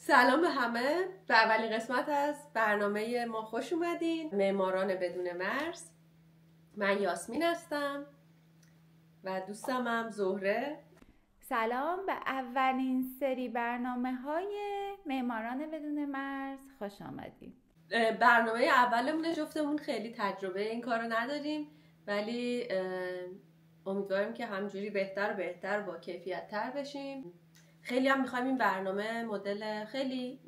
سلام به همه. به اولین قسمت از برنامه ما خوش اومدین. معماران بدون مرز. من یاسمین هستم و دوستم هم زهره. سلام، به اولین سری برنامه‌های معماران بدون مرز خوش آمدید. برنامه اولمون جفتمون خیلی تجربه این کارو نداریم، ولی امیدواریم که همجوری بهتر و بهتر با کیفیت تر بشیم. خیلی هم میخوایم این برنامه مدل خیلی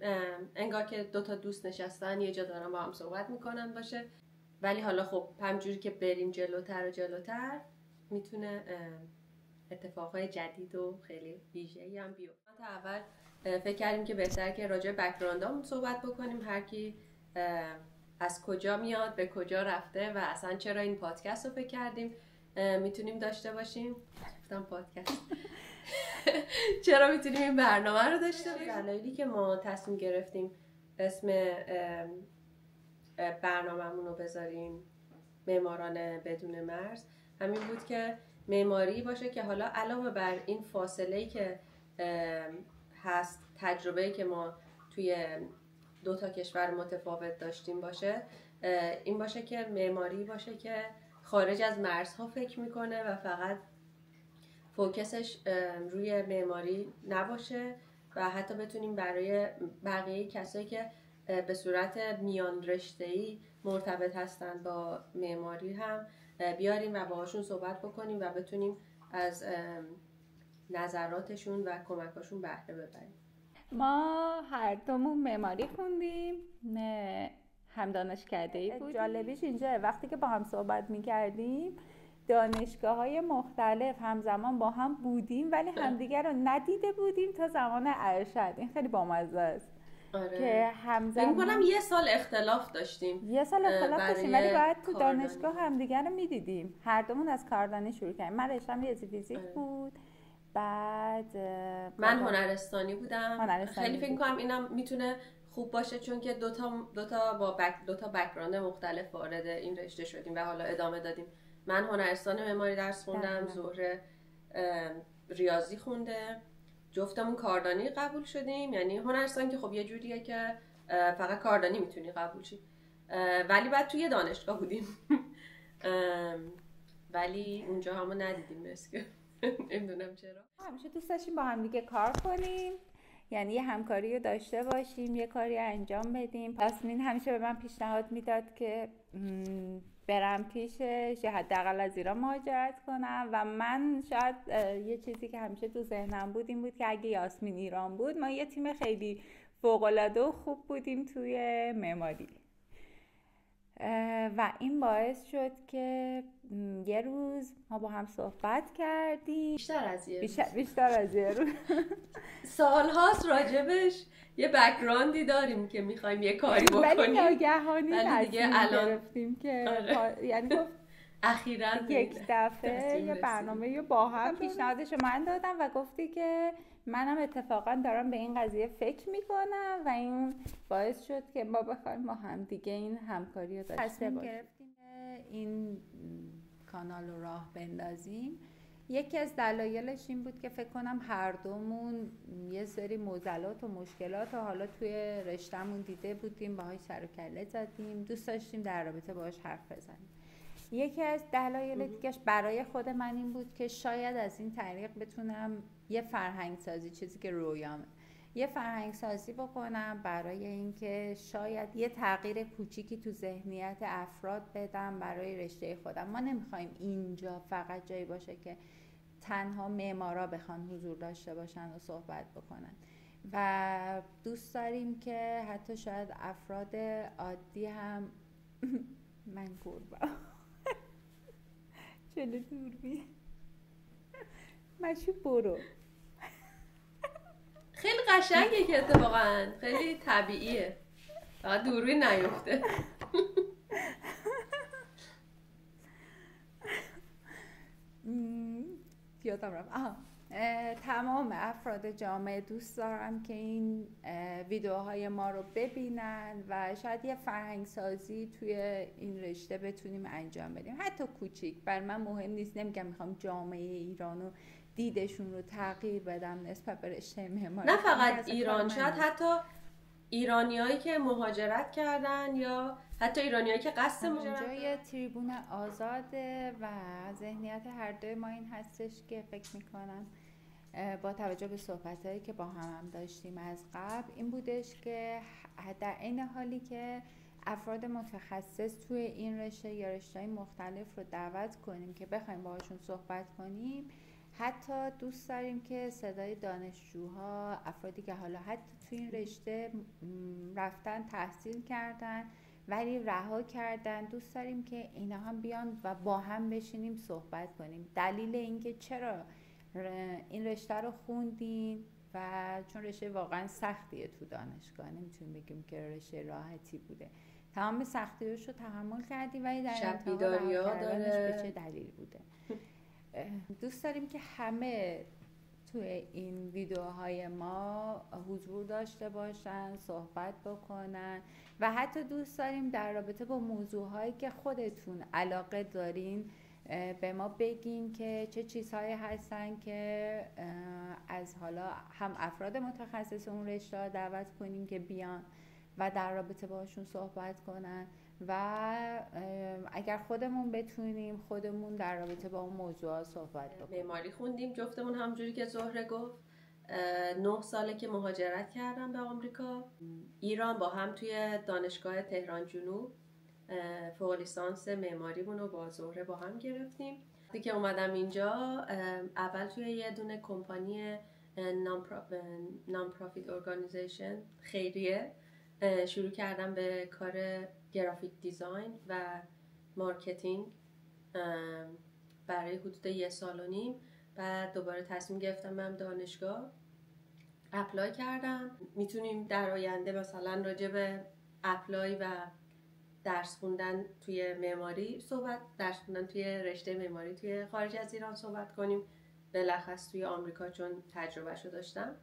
انگار که دوتا دوست نشستن یه جا دارن با هم صحبت میکنن باشه، ولی حالا خب همجوری که بریم جلوتر و جلوتر میتونه اتفاقهای جدید و خیلی ویژه‌ای هم بیفته. تا اول فکر کردیم که بهتر که راجع به بک‌گراندامون صحبت بکنیم، هر کی از کجا میاد، به کجا رفته و اصلا چرا این پادکست رو فکر کردیم میتونیم داشته باشیم. گفتم پادکست چرا میتونیم این برنامه رو داشته باشیم. دلایلی که ما تصمیم گرفتیم اسم برنامه‌مون رو بذاریم معماران بدون مرز همین بود که معماری باشه که حالا علاوه بر این فاصله‌ای که هست، تجربه‌ای که ما توی دو تا کشور متفاوت داشتیم باشه، این باشه که معماری باشه که خارج از مرزها فکر میکنه و فقط فوکسش روی معماری نباشه و حتی بتونیم برای بقیه کسایی که به صورت میان رشته‌ای مرتبط هستن با معماری هم بیاریم و باهاشون صحبت بکنیم و بتونیم از نظراتشون و کمکاشون بهره ببریم. ما هر دومون معماری خوندیم، هم دانشکده‌ای بودیم. جالبیش اینجا وقتی که با هم صحبت می‌کردیم دانشگاه‌های مختلف همزمان با هم بودیم ولی همدیگر رو ندیده بودیم تا زمان ارشد. این خیلی بامزه است. آره. که همزمان می‌کنم یه سال اختلاف داشتیم. ولی باید تو دانشگاه همدیگر رو می‌دیدیم. هر دومون از کاردانی شروع کردیم. من رشته‌م ریاضی فیزیک بود. بعد من هنرستانی بودم. خیلی فکر می‌کنم اینم میتونه خوب باشه چون که دو تا بک‌گراند مختلف وارد این رشته شدیم و حالا ادامه دادیم. من هنرستان معماری درس خوندم، زهره ریاضی خونده، جفتمون کاردانی قبول شدیم. یعنی هنرستان که خب یه جوریه که فقط کاردانی میتونی قبول شی، ولی بعد توی دانشگاه بودیم ولی اونجا همو ندیدیم مسکه. نمیدونم چرا. همیشه دوست داشتیم با هم دیگه کار کنیم، یعنی یه همکاری رو داشته باشیم، یه کاری انجام بدیم. یاسمین همیشه به من پیشنهاد میداد که برم پیشش یا حداقل از ایران مهاجرت کنم و من شاید یه چیزی که همیشه تو ذهنم بود این بود که اگه یاسمین ایران بود ما یه تیم خیلی فوق‌العاده و خوب بودیم توی معماری و این باعث شد که یه روز ما با هم صحبت کردیم. بیشتر از یه روز سال هاست راجبش یه بک‌گراندی داریم که میخوایم یه کاری بکنیم، ولی ناگهانی تصمیم گرفتیم که یعنی گفت اخیراً یک دفعه یه برنامه رو با هم پیشنهادش من دادم و گفتی که منم اتفاقا دارم به این قضیه فکر میکنم و این باعث شد که ما بخوایم با هم دیگه این همکاری رو داشته باشیم. گرفتیم این کانال رو راه بندازیم. یکی از دلایلش این بود که فکر کنم هر دومون یه سری معضلات و مشکلات رو حالا توی رشته‌مون دیده بودیم، باهاش سر و کله زدیم، دوست داشتیم در رابطه باهاش حرف بزنیم. یکی از دلایل دیگه‌اش برای خود من این بود که شاید از این طریق بتونم یه فرهنگ سازی، چیزی که رویامه، یه فرهنگ سازی بکنم برای اینکه شاید یه تغییر کوچیکی تو ذهنیت افراد بدم برای رشته خودم. ما نمیخوایم اینجا فقط جایی باشه که تنها معمارا بخوان حضور داشته باشن و صحبت بکنن و دوست داریم که حتی شاید افراد عادی هم من گربه چلو دوربین مشو برو. خیلی قشنگه که اتفاقا خیلی طبیعیه، فقط دوربین نیفته. یادم رفت. تمام افراد جامعه دوست دارم که این ویدیوهای ما رو ببینن و شاید یه فرهنگ سازی توی این رشته بتونیم انجام بدیم، حتی کوچیک. بر من مهم نیست، نمیگم میخوام جامعه ایرانو دیدشون رو تغییر بدم نسبت به رشته معماری. نه فقط ایران، شاید حتی ایرانیایی که مهاجرت کردن یا حتی ایرانیایی که قصد مهاجرت کردن. یه تریبون آزاده و ذهنیت هر دوی ما این هستش که فکر میکنم با توجه به صحبتایی که با هم داشتیم از قبل این بودش که در این حالی که افراد متخصص توی این رشته یا رشته‌های مختلف رو دعوت کنیم که بخوایم باهاشون صحبت کنیم، حتی دوست داریم که صدای دانشجوها، افرادی که حالا حتی توی این رشته رفتن تحصیل کردن ولی رها کردن، دوست داریم که اینا هم بیان و با هم بشینیم صحبت کنیم. دلیل اینکه چرا این رشته رو خوندین و چون رشته واقعا سختیه تو دانشگاه، نمیتونیم بگیم که رشته راحتی بوده، تمام سختی‌هاش رو تحمل کردی ولی در شب بیداری‌ها داره به چه دلیل بوده. دوست داریم که همه توی این ویدیوهای ما حضور داشته باشن، صحبت بکنن و حتی دوست داریم در رابطه با موضوعهایی که خودتون علاقه دارین به ما بگین که چه چیزهایی هستن که از حالا هم افراد متخصص اون رشته دعوت کنیم که بیان و در رابطه باشون صحبت کنن و اگر خودمون بتونیم خودمون در رابطه با اون موضوعات صحبت بکنیم. معماری خوندیم جفتمون، همونجوری که زهره گفت 9 ساله که مهاجرت کردم به آمریکا. ایران با هم توی دانشگاه تهران جنوب فوق لیسانس معماریمون رو با زهره با هم گرفتیم. وقتی که اومدم اینجا اول توی یه دونه کمپانی نان پروفیت ارگانیزیشن خیریه شروع کردم به کار گرافیک دیزاین و مارکتینگ برای حدود 1.5 سال. بعد دوباره تصمیم گرفتم برم دانشگاه اپلای کردم. میتونیم در آینده مثلا راجع به اپلای و درس خوندن توی معماری درس خوندن توی رشته معماری توی خارج از ایران صحبت کنیم، بلخص توی آمریکا چون تجربهشو داشتم.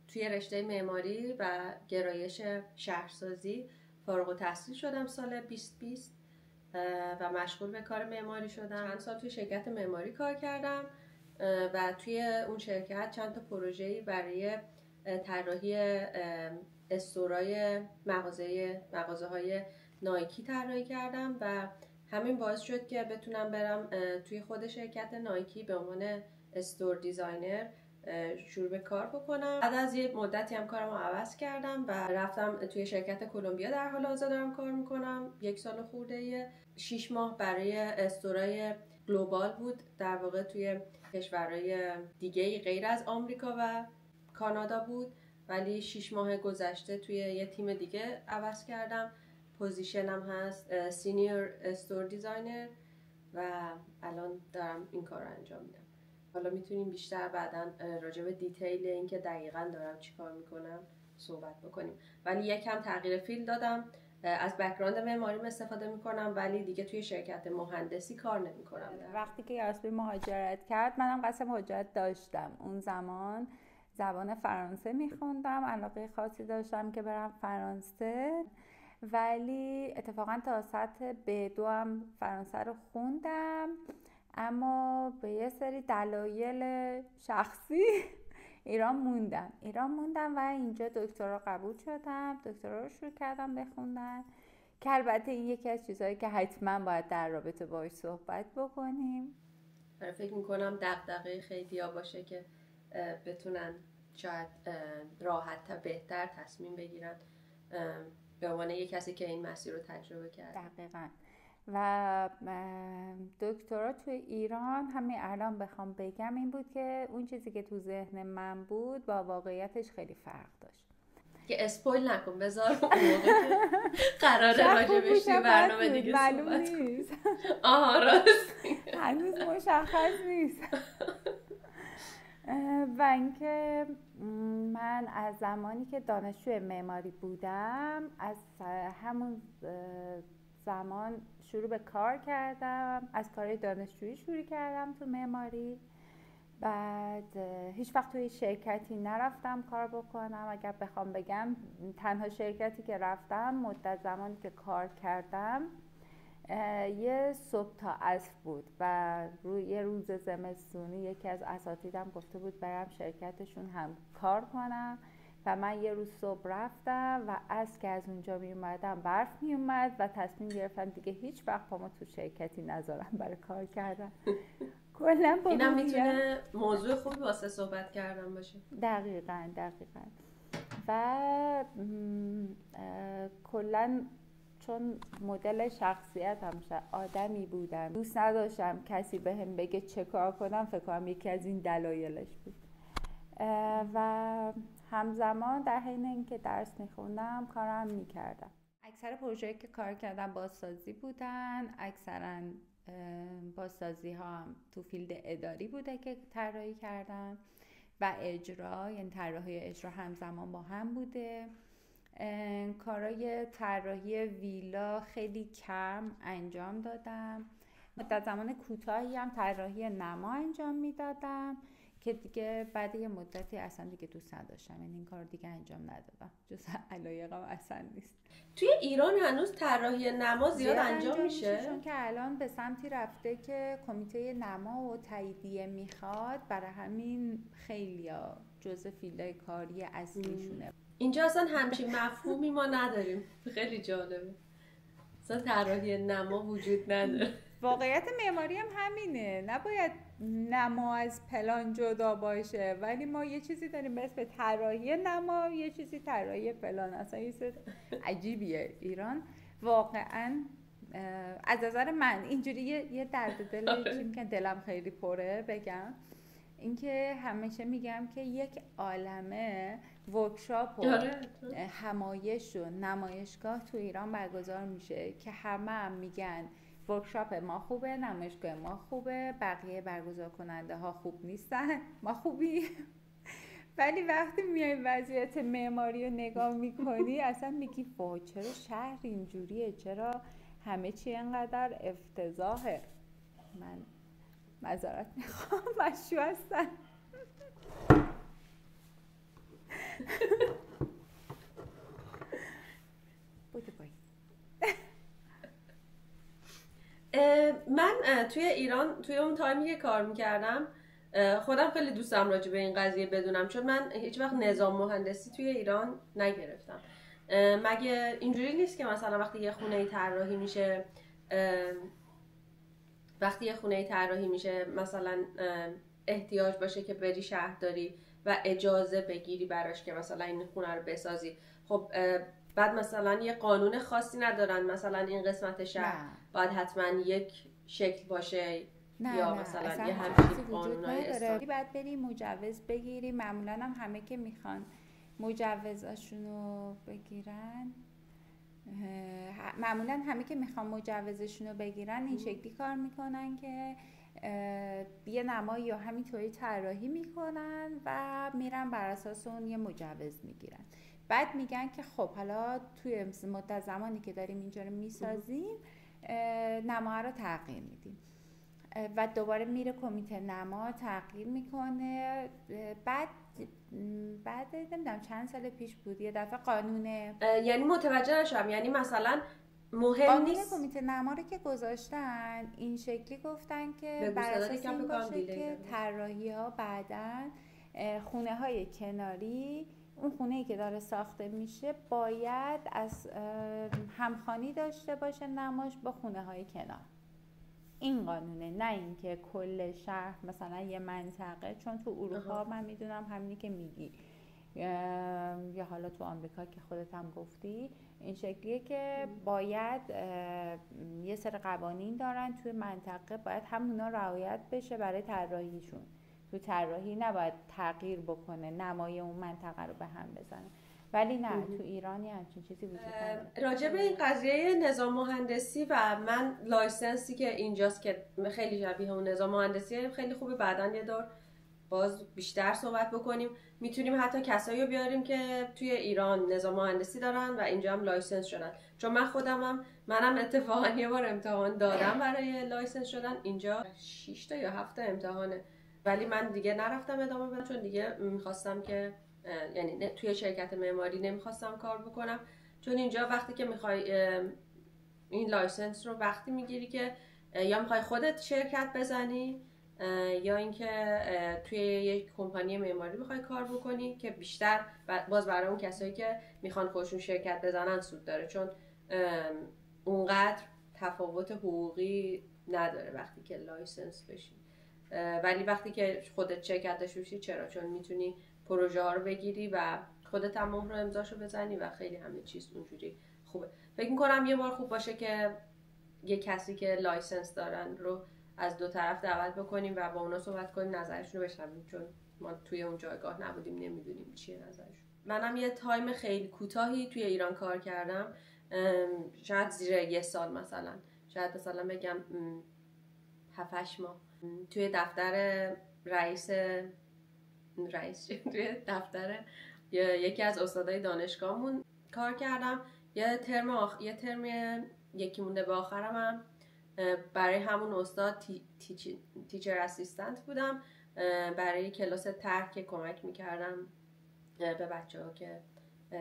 توی رشته معماری و گرایش شهرسازی فارغ التحصیل شدم سال 2020 و مشغول به کار معماری شدم. چند سال توی شرکت معماری کار کردم و توی اون شرکت چند تا پروژه‌ای برای طراحی استورای مغازه‌های نایکی طراحی کردم و همین باعث شد که بتونم برم توی خود شرکت نایکی به عنوان استور دیزاینر شروع به کار بکنم. بعد از یه مدتی هم کارم رو عوض کردم و رفتم توی شرکت کلمبیا در حال حاضر دارم کار میکنم. 1 سال خورده 6 ماه برای استورای گلوبال بود، در واقع توی کشورهای دیگه غیر از آمریکا و کانادا بود، ولی 6 ماه گذشته توی یه تیم دیگه عوض کردم. پوزیشنم هست سینیور استور دیزاینر و الان دارم این کار رو انجام میدم. حالا میتونیم بیشتر بعداً راجع به دیتیل اینکه دقیقاً دارم چیکار میکنم صحبت بکنیم. ولی یکم تغییر فیلد دادم، از بک‌گراند معماریم استفاده میکنم ولی دیگه توی شرکت مهندسی کار نمیکنم. وقتی که یاسمین مهاجرت کرد منم قصد مهاجرت داشتم. اون زمان زبان فرانسه میخوندم، علاقه خاصی داشتم که برم فرانسه، ولی اتفاقا تا سطح B2 هم فرانسه رو خوندم، اما به یه سری دلایل شخصی ایران موندم و اینجا دکترا قبول شدم، دکترا رو شروع کردم بخوندن که البته این یکی از چیزهایی که حتما باید در رابطه باهاش صحبت بکنیم. فکر میکنم دغدغه خیلیا باشه که بتونن شاید راحت تا بهتر تصمیم بگیرن به عنوان یک کسی که این مسیر رو تجربه کرده. دقیقاً. و دکترا توی ایران همین الان بخوام بگم این بود که اون چیزی که تو ذهن من بود با واقعیتش خیلی فرق داشت. که اسپویل نکن، بذار اون موقع که قراره راجبش توی برنامه دیگه صحبت کنیم. آها راستی هنوز مشخص نیست. و اینکه من از زمانی که دانشجو معماری بودم، از همون زمان شروع به کار کردم، از کار دانشجویی شروع کردم تو معماری. بعد هیچ وقت توی شرکتی نرفتم کار بکنم. اگر بخوام بگم تنها شرکتی که رفتم مدت زمانی که کار کردم یه صبح تا عصر بود و روی روز زمستونی یکی از اساتیدم گفته بود برم شرکتشون هم کار کنم و من یه روز صبح رفتم و عصر که از اونجا می اومدم برف می اومد و تصمیم گرفتم دیگه هیچ وقت پامو تو شرکتی نذارم برای کار کردن. کلا اینم میتونه موضوع خوبی واسه صحبت کردن باشه. دقیقاً و کلا چون مدل شخصیتم آدمی بودم دوست نداشتم کسی بهم بگه چه کار کنم، فکر کنم یکی از این دلایلش بود. و همزمان در حین اینکه درس میخوندم کارم میکردم. اکثر پروژه‌ای که کار کردم بازسازی بودن، اکثرا بازسازی ها هم تو فیلد اداری بوده که طراحی کردم و اجرا، یعنی طراحی اجرا همزمان با هم بوده. کارهای طراحی ویلا خیلی کم انجام دادم. مدت زمان کوتاهی هم طراحی نما انجام میدادم که دیگه بعد یه مدتی اصلا دیگه دوست نداشتم، یعنی این کار دیگه انجام ندادم، جز علایقم اصلا نیست. توی ایران هنوز طراحی نما زیاد انجام میشه چون که الان به سمتی رفته که کمیته نما و تاییدیه میخواد، برای همین خیلیا جزء فیلدهای کاری اصلیشونه. اینجا اصلا همچین مفهومی ما نداریم. خیلی جالبه، اصلا طراحی نما وجود نداره. واقعیت معماری هم همینه، نباید نما از پلان جدا باشه، ولی ما یه چیزی داریم به اسم طراحی نما، یه چیزی طراحی پلان. اصلا یه چیز عجیبیه ایران واقعا. از نظر من اینجوری یه درد دل که دلم خیلی پره بگم، اینکه همیشه میگم که یک عالمه ورکشاپ و همایش و نمایشگاه تو ایران برگزار میشه که همه میگن ورکشاپ ما خوبه، نمایشگاه ما خوبه، بقیه برگزار کننده ها خوب نیستن، ما خوبی. ولی وقتی میای وضعیت معماری رو نگاه میکنی اصلا میگی وای چرا شهر اینجوریه، چرا همه چی اینقدر افتضاحه. من معذرت میخوام، مشو هستم. بوده بایی. من توی ایران توی اون تایمی که کار میکردم خودم خیلی دوستم راجع به این قضیه بدونم، چون من هیچ وقت نظام مهندسی توی ایران نگرفتم. مگه اینجوری نیست که مثلا وقتی یه خونه طراحی میشه مثلا احتیاج باشه که بری شهرداری و اجازه بگیری براش که مثلا این خونه رو بسازی، خب بعد مثلا یه قانون خاصی ندارن مثلا این قسمت شهر باید حتما یک شکل باشه یا مثلا یه همچین قانونای نداره. بعد بری مجوز بگیری، معمولا هم همه که میخوان مجوزشونو بگیرن این شکلی کار میکنن که یه نمایی یا همینطوری طراحی میکنن و میرن بر اساس اون یه مجوز میگیرن. بعد میگن که خب حالا توی مدت زمانی که داریم اینجا رو میسازیم نما رو تغییر میدیم و دوباره میره کمیته نما تغییر میکنه. بعد نمیدونم چند سال پیش بود یه دفعه قانون، یعنی متوجه نشم، یعنی مثلا مهم نیست کمیته نما رو که گذاشتن این شکلی گفتن که بر اساس این باشه که طراحی ها بعدن خونه های کناری، اون خونه‌ای که داره ساخته میشه باید از همخوانی داشته باشه نماش با خونه های کنار. این قانونه، نه اینکه کل شهر مثلا یه منطقه، چون تو اروپا من میدونم همینی که میگی یا حالا تو آمریکا که خودت هم گفتی این شکلیه که باید یه سری قوانین دارن توی منطقه، باید همونا رعایت بشه برای طراحیشون. تو طراحی نباید تغییر بکنه، نمای اون منطقه رو به هم بزنه. ولی نه تو ایرانی همچین چیزی وجود نداره. راجع به این قضیه نظام مهندسی و من لایسنسی که اینجاست که خیلی شبیه اون نظام مهندسی خیلی خوبه، بعداً یه دور باز بیشتر صحبت بکنیم. میتونیم حتی کسایی رو بیاریم که توی ایران نظام مهندسی دارن و اینجا هم لایسنس شدن، چون منم اتفاقا یه بار امتحان دادم برای لایسنس شدن. اینجا 6 تا یا 7 تا امتحانه، ولی من دیگه نرفتم ادامه بدم چون دیگه میخواستم که یعنی توی شرکت معماری نمیخواستم کار بکنم، چون اینجا وقتی که میخوای این لایسنس رو وقتی میگیری که یا میخوای خودت شرکت بزنی یا اینکه توی یک کمپانی معماری بخوای کار بکنی که بیشتر باز برای اون کسایی که میخوان خودشون شرکت بزنن سود داره، چون اونقدر تفاوت حقوقی نداره وقتی که لایسنس بشی. ولی وقتی که خودت شرکت داشته باشی چرا؟ چون میتونی پروژه ها رو بگیری و خودت هم مهر و امضاشو بزنی و خیلی همه چیز اونجوری خوبه. فکر میکنم یه بار خوب باشه که یه کسی که لایسنس دارن رو از دو طرف دعوت بکنیم و با اونا صحبت کنیم، نظرشون رو بشنویم، چون ما توی اون جایگاه نبودیم، نمیدونیم چیه نظرشون. منم یه تایم خیلی کوتاهی توی ایران کار کردم، شاید زیر 1 سال مثلا، شاید مثلا بگم 7-8 ماه توی دفتر رئیس توی دفتر یکی از استادای دانشگاهمون کار کردم. یه ترم یکی مونده به آخرم هم برای همون استاد تیچر اسیستنت بودم، برای کلاس طرح که کمک میکردم به بچه‌ها که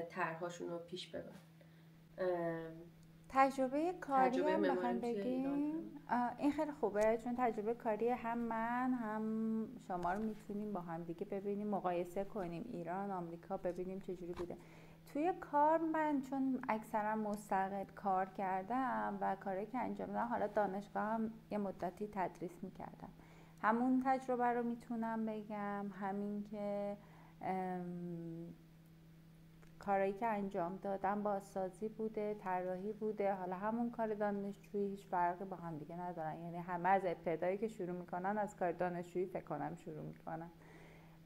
طرح‌هاشون رو پیش ببرن. تجربه کاری هم بخوایم بگیم این خیلی خوبه، چون تجربه کاری هم من هم شما رو میتونیم با هم دیگه ببینیم، مقایسه کنیم ایران آمریکا، ببینیم چجوری بوده. توی کار من چون اکثرا مستقل کار کردم و کاری که انجام دادم، حالا دانشگاه هم یه مدتی تدریس میکردم، همون تجربه رو میتونم بگم. همین که کارایی که انجام دادم بازسازی بوده، طراحی بوده، حالا همون کار دانشجویی هیچ فرقی با هم دیگه ندارن، یعنی همه از ابتدایی که شروع میکنن از کار دانشجویی فکر کنم شروع میکنن.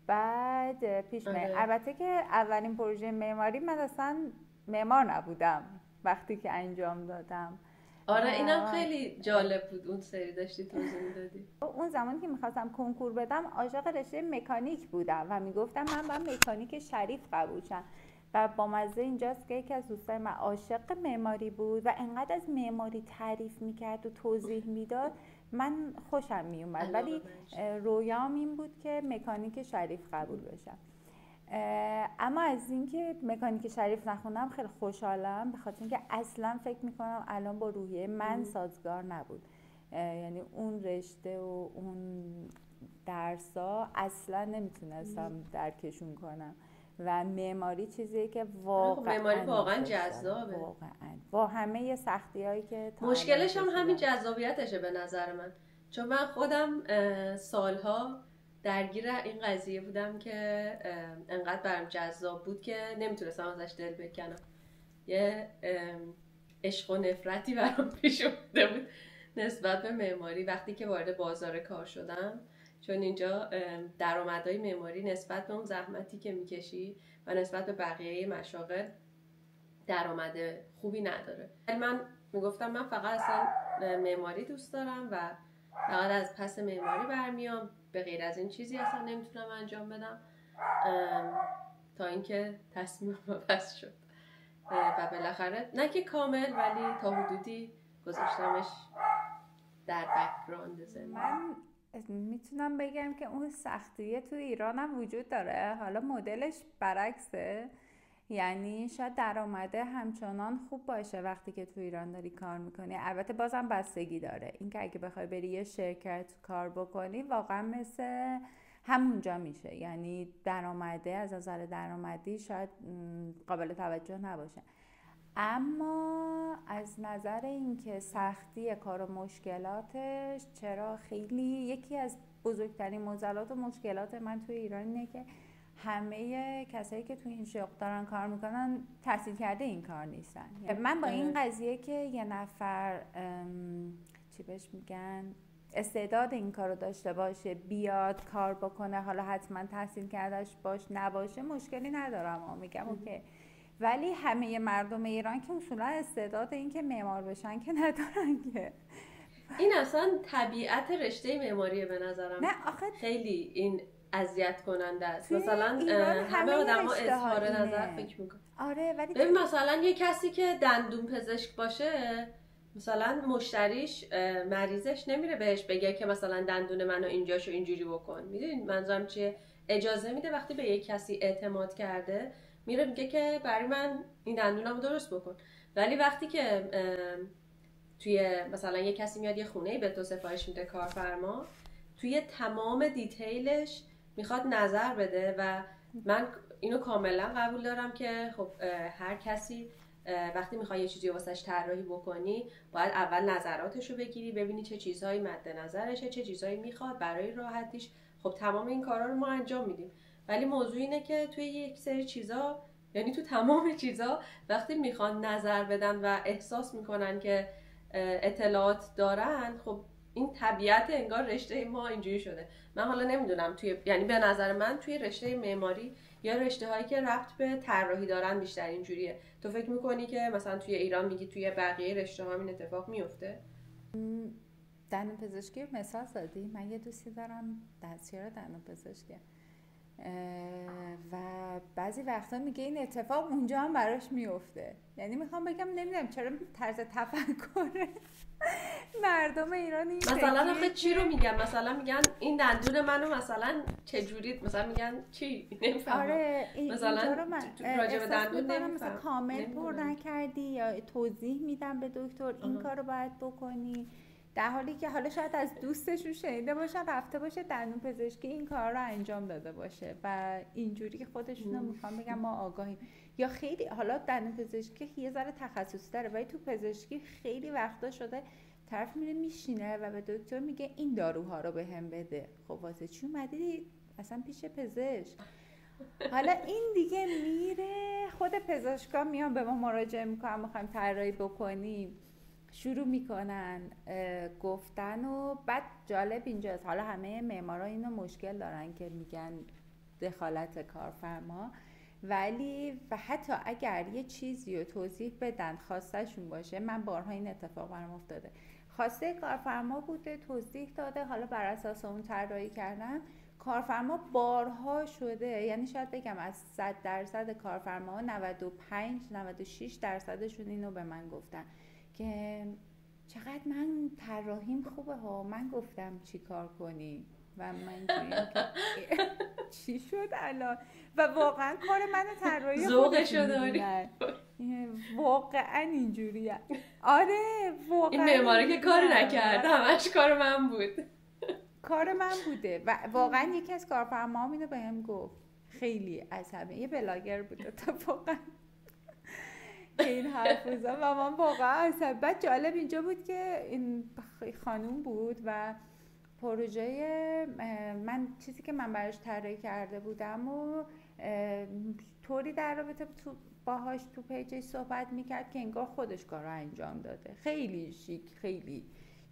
بعد پیش البته که اولین پروژه معماری من اصلا معمار نبودم وقتی که انجام دادم. آره اینم خیلی جالب بود، اون سری داشتی توضیح میدادی. اون زمانی که میخواستم کنکور بدم عاشق رشته مکانیک بودم و میگفتم من باید مکانیک شریف قبول شم. و با مزه اینجاست که یکی از دوستای من عاشق معماری بود و انقدر از معماری تعریف میکرد و توضیح میداد من خوشم میومد، ولی رویام این بود که مکانیک شریف قبول بشم. اما از اینکه مکانیک شریف نخوندم خیلی خوشحالم، به خاطر اینکه اصلا فکر میکنم الان با روحیه من سازگار نبود، یعنی اون رشته و اون درسا اصلا نمیتونستم درکشون کنم و معماری چیزیه که واقعا جذابه، واقعا با همه سختی‌هایی که مشکلش هم همین جذابیتشه به نظر من، چون من خودم سالها درگیر این قضیه بودم که انقدر برام جذاب بود که نمیتونستم ازش دل بکنم. یه عشق و نفرتی برام پیش اومده بود نسبت به معماری وقتی که وارد بازار کار شدم، چون اینجا درآمدهای معماری نسبت به اون زحمتی که میکشی و نسبت به بقیه مشاغل درآمد خوبی نداره. من میگفتم من فقط اصلا معماری دوست دارم و فقط از پس معماری برمیام، به غیر از این چیزی اصلا نمیتونم انجام بدم، تا اینکه تصمیم عوض شد و بالاخره نه که کامل ولی تا حدودی گذاشتمش در بک‌گراند زندگی. من میتونم بگم که اون سختیه تو ایران هم وجود داره، حالا مدلش برعکسه، یعنی شاید درآمده همچنان خوب باشه وقتی که تو ایران داری کار میکنی، البته بازم بستگی داره، اینکه اگه بخوای بری یه شرکت کار بکنی واقعا مثل همونجا میشه، یعنی درآمده از نظر درآمدی شاید قابل توجه نباشه، اما از نظر اینکه سختی کار و مشکلاتش، چرا خیلی یکی از بزرگترین معضلات و مشکلات من توی ایران اینه که همه کسایی که توی این شغل دارن کار میکنن تحصیل کرده این کار نیستن. من با این قضیه که یه نفر چی بهش میگن استعداد این کارو داشته باشه بیاد کار بکنه، حالا حتما تحصیل کردش باش نباشه مشکلی ندارم، میگم اوکی، ولی همه مردم ایران که اصولا استعداد این که معمار بشن که ندارن که. این اصلا طبیعت رشته معماریه به نظرم. نه آخه خیلی این اذیت کننده است. مثلا همه آدما اظهار نظر فکر میکنن. آره ولی ببین مثلا یه کسی که دندون پزشک باشه، مثلا مشتریش مریضش نمیره بهش بگه که مثلا دندون منو اینجاشو اینجوری بکن، میدونید منظورم چیه؟ اجازه میده وقتی به یه کسی اعتماد کرده میره میگه که برای من این دندونمو درست بکن. ولی وقتی که توی مثلا یه کسی میاد یه خونه به تو سفارش میده کارفرما، توی تمام دیتیلش میخواد نظر بده و من اینو کاملا قبول دارم که خب هر کسی وقتی میخوای یه چیزی واسش طراحی بکنی باید اول نظراتشو بگیری، ببینی چه چیزهایی مد نظرشه، چه چیزهایی میخواد برای راحتیش. خب تمام این کارا رو ما انجام میدیم، ولی موضوع اینه که توی یک سری چیزا، یعنی تو تمام چیزا وقتی میخوان نظر بدن و احساس میکنن که اطلاعات دارن، خب این طبیعت انگار رشته ما اینجوری شده. من حالا نمیدونم یعنی به نظر من توی رشته معماری یا رشته هایی که ربط به طراحی دارن بیشتر اینجوریه. تو فکر میکنی که مثلا توی ایران میگی توی بقیه رشته ها این اتفاق میفته؟ دندون پزشکی مثال زدی. من یه دوستی دارم دستیار دندون پزشکی و بعضی وقتا میگه این اتفاق اونجا هم براش میفته. یعنی میخوام بگم نمیدونم چرا طرز تفکر مردم ایران این مثلا آخه چی رو میگن؟ مثلا میگن این دندون منو مثلا چجوری، مثلا میگن چی؟ نمیفهمم. آره مثلا رو من راجع به دندون نمیفهمم، مثلا کامل پر نکردی یا توضیح میدم به دکتر این کارو باید بکنی، در حالی که حالا شاید از دوستشون شنیده باشن رفته باشه دندون پزشکی این کار رو انجام داده باشه و اینجوری خودشون رو میخوام بگم ما آگاهیم. یا خیلی حالا دندون پزشکی یه ذره تخصصی داره ولی تو پزشکی خیلی وقتا شده طرف میره میشینه و به دکتر میگه این داروها رو بهم بده. خب واسه چی اومدی اصلا پیش پزشک؟ حالا این دیگه میره خود پزشکا میان به ما مراجعه میکنن میخوایم طراحی بکنیم، شروع میکنن گفتن و بعد جالب اینجاست حالا همه معمارا اینو مشکل دارن که میگن دخالت کارفرما، ولی و حتی اگر یه چیزی رو توضیح بدن خواستشون باشه، من بارها این اتفاق برام افتاده، خواسته کارفرما بوده توضیح داده، حالا بر اساس اون طراحی کردن، کارفرما بارها شده، یعنی شاید بگم از 100% کارفرما 95-96%شون اینو به من گفتن که چقدر من طراحیم خوبه ها، من گفتم چی کار کنی و من که چی شد الان و واقعا کار من طراحی ذوقشو داری واقعا اینجوریه. آره واقعا این معماری که کاری نکرد، همش کار من بود. کار من بوده و واقعا یکی از کارفرماها اینو بهم گفت، خیلی عصبی، یه بلاگر بود اتفاقا این حرف زد و من واقعا عصبی. بعد جالب اینجا بود که این خانوم بود و پروژه من چیزی که من براش طراحی کرده بودم و طوری در رابطه باهاش تو پیجش صحبت میکرد که انگار خودش کار رو انجام داده، خیلی شیک خیلی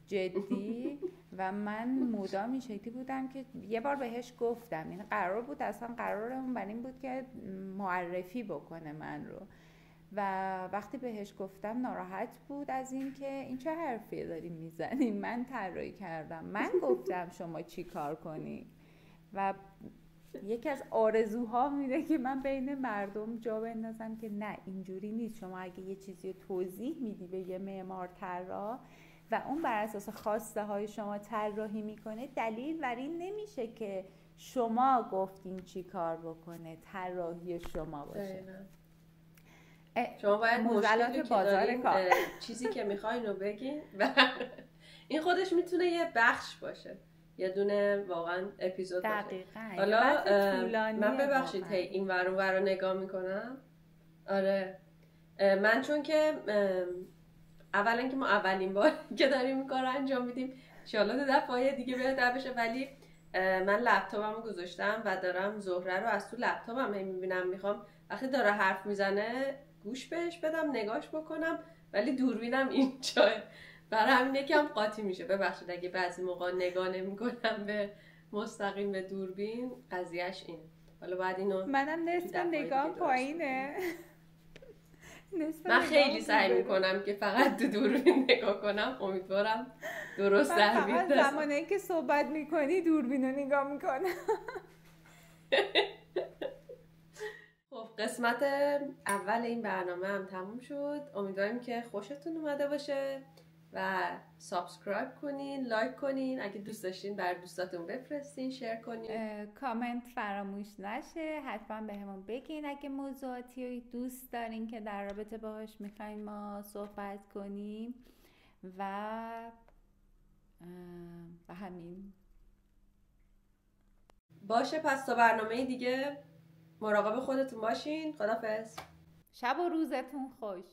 جدی و من مدام این شکلی بودم که یه بار بهش گفتم این قرار بود اصلا قرارمون بر این بود که معرفی بکنه من رو و وقتی بهش گفتم ناراحت بود از این که این چه حرفی داری میزنی، من طراحی کردم، من گفتم شما چی کار کنی و یکی از آرزوها میده که من بین مردم جا بندازم که نه اینجوری نیست، شما اگه یه چیزی رو توضیح میدی به یه معمار طراح و اون بر اساس خواسته های شما طراحی میکنه، دلیل بر این نمیشه که شما گفتین چی کار بکنه، طراحی شما باشه. شما باید معضلات بازار کار چیزی که میخواین رو بگین و این خودش میتونه یه بخش باشه، یه دونه واقعا اپیزود باشه. حالا من ببخشید این ور اون ور رو نگاه میکنم. آره من چون که اولا که ما اولین بار که داریم این کار رو انجام میدیم، انشالله دو دفعه دیگه بهتر بشه، ولی من لپتاپمو گذاشتم و دارم زهره رو از تو لپتاپم میبینم، میخوام وقتی داره حرف میزنه گوش بهش بدم نگاش بکنم، ولی دوربینم اینجا برای همین یکم قاطی میشه. ببخشید اگه بعضی موقع نگاه نمیکنم به مستقیم به دوربین، قضیهش اینه. حالا بعد اینو منم نصف نگاه پایینه من خیلی سعی میکنم که فقط تو دوربین نگاه کنم، امیدوارم درست در بیاد. فقط زمانی که صحبت میکنی دوربین رو نگاه میکنم. خب قسمت اول این برنامه هم تموم شد، امیدواریم که خوشتون اومده باشه و سابسکرایب کنین، لایک کنین، اگه دوست داشتین بر دوستاتون بفرستین، شیر کنین، کامنت فراموش نشه، حتما بهمون بگین اگه موضوعاتی رو دوست دارین که در رابطه باهاش میخوایم ما صحبت کنیم و همین. باشه، پس تا برنامه دیگه مراقب خودتون باشین. خدافظ. شب و روزتون خوش.